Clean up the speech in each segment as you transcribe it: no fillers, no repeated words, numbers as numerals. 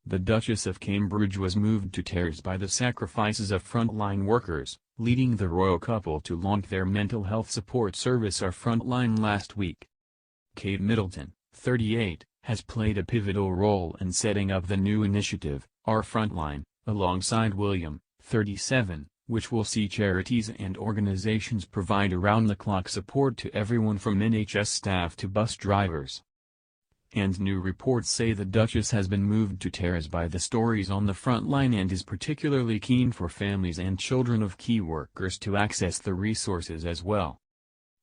The Duchess of Cambridge was moved to tears by the sacrifices of frontline workers, leading the royal couple to launch their mental health support service Our Frontline last week. Kate Middleton, 38, has played a pivotal role in setting up the new initiative, Our Frontline, alongside William, 37, which will see charities and organizations provide around-the-clock support to everyone from NHS staff to bus drivers. And new reports say the Duchess has been moved to tears by the stories on the front line and is particularly keen for families and children of key workers to access the resources as well.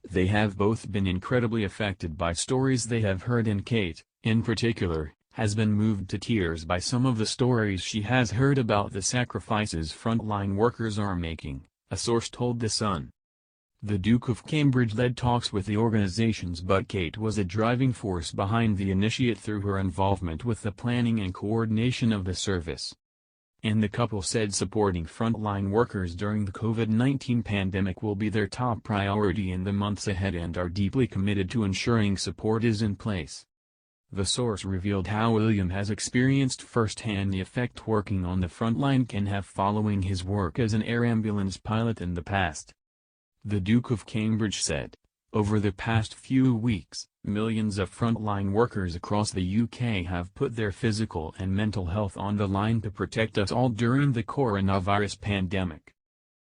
They have both been incredibly affected by stories they have heard, and Kate, in particular, has been moved to tears by some of the stories she has heard about the sacrifices frontline workers are making, a source told The Sun. The Duke of Cambridge led talks with the organizations, but Kate was a driving force behind the initiative through her involvement with the planning and coordination of the service. And the couple said supporting frontline workers during the COVID-19 pandemic will be their top priority in the months ahead and are deeply committed to ensuring support is in place. The source revealed how William has experienced firsthand the effect working on the front line can have following his work as an air ambulance pilot in the past. The Duke of Cambridge said, "Over the past few weeks, millions of frontline workers across the UK have put their physical and mental health on the line to protect us all during the coronavirus pandemic.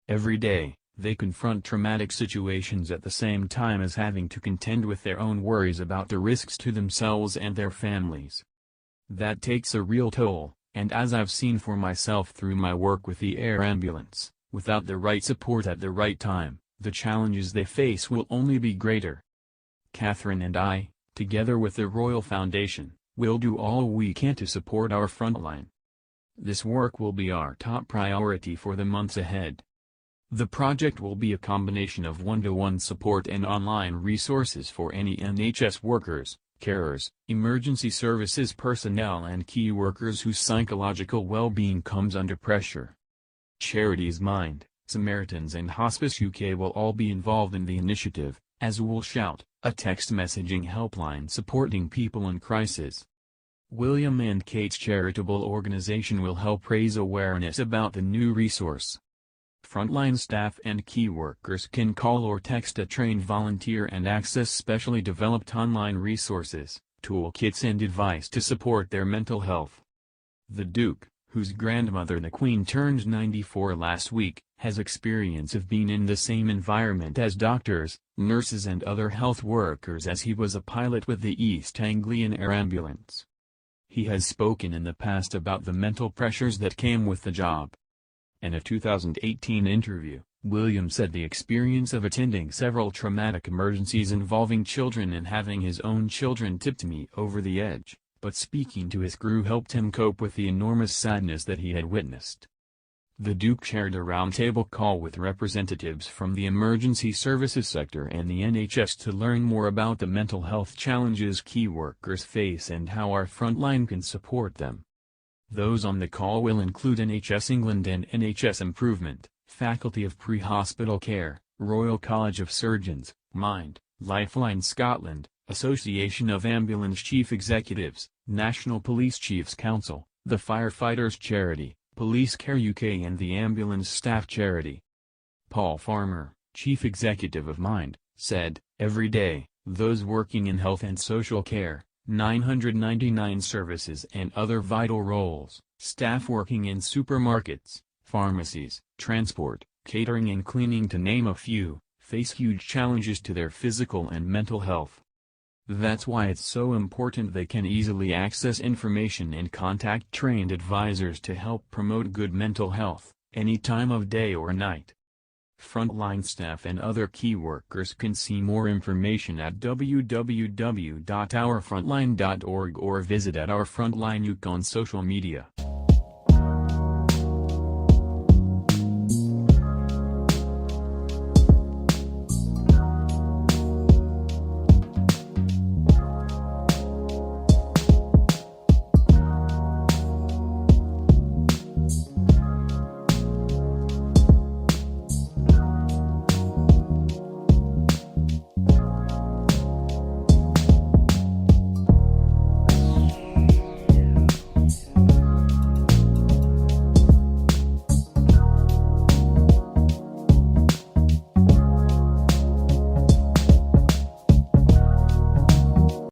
Every day, they confront traumatic situations at the same time as having to contend with their own worries about the risks to themselves and their families. That takes a real toll, and as I've seen for myself through my work with the air ambulance, without the right support at the right time, the challenges they face will only be greater. Catherine and I, together with the Royal Foundation, will do all we can to support our frontline. This work will be our top priority for the months ahead. The project will be a combination of one-to-one support and online resources for any NHS workers, carers, emergency services personnel and key workers whose psychological well-being comes under pressure. Charities Mind, Samaritans and Hospice UK will all be involved in the initiative, as will Shout, a text messaging helpline supporting people in crisis. William and Kate's charitable organization will help raise awareness about the new resource. Frontline staff and key workers can call or text a trained volunteer and access specially developed online resources, toolkits and advice to support their mental health. The Duke, whose grandmother the Queen turned 94 last week, has experience of being in the same environment as doctors, nurses and other health workers as he was a pilot with the East Anglian Air Ambulance. He has spoken in the past about the mental pressures that came with the job. In a 2018 interview, William said the experience of attending several traumatic emergencies involving children and having his own children tipped me over the edge, but speaking to his crew helped him cope with the enormous sadness that he had witnessed. The Duke chaired a roundtable call with representatives from the emergency services sector and the NHS to learn more about the mental health challenges key workers face and how our frontline can support them. Those on the call will include NHS England and NHS Improvement, Faculty of Pre-Hospital Care, Royal College of Surgeons, Mind, Lifeline Scotland, Association of Ambulance Chief Executives, National Police Chiefs Council, the Firefighters Charity, Police Care UK and the Ambulance Staff Charity. Paul Farmer, Chief Executive of Mind, said, "Every day, those working in health and social care, 999 services and other vital roles, staff working in supermarkets, pharmacies, transport, catering and cleaning to name a few, face huge challenges to their physical and mental health. That's why it's so important they can easily access information and contact trained advisors to help promote good mental health, any time of day or night." Frontline staff and other key workers can see more information at www.ourfrontline.org or visit @OurFrontline UK on social media.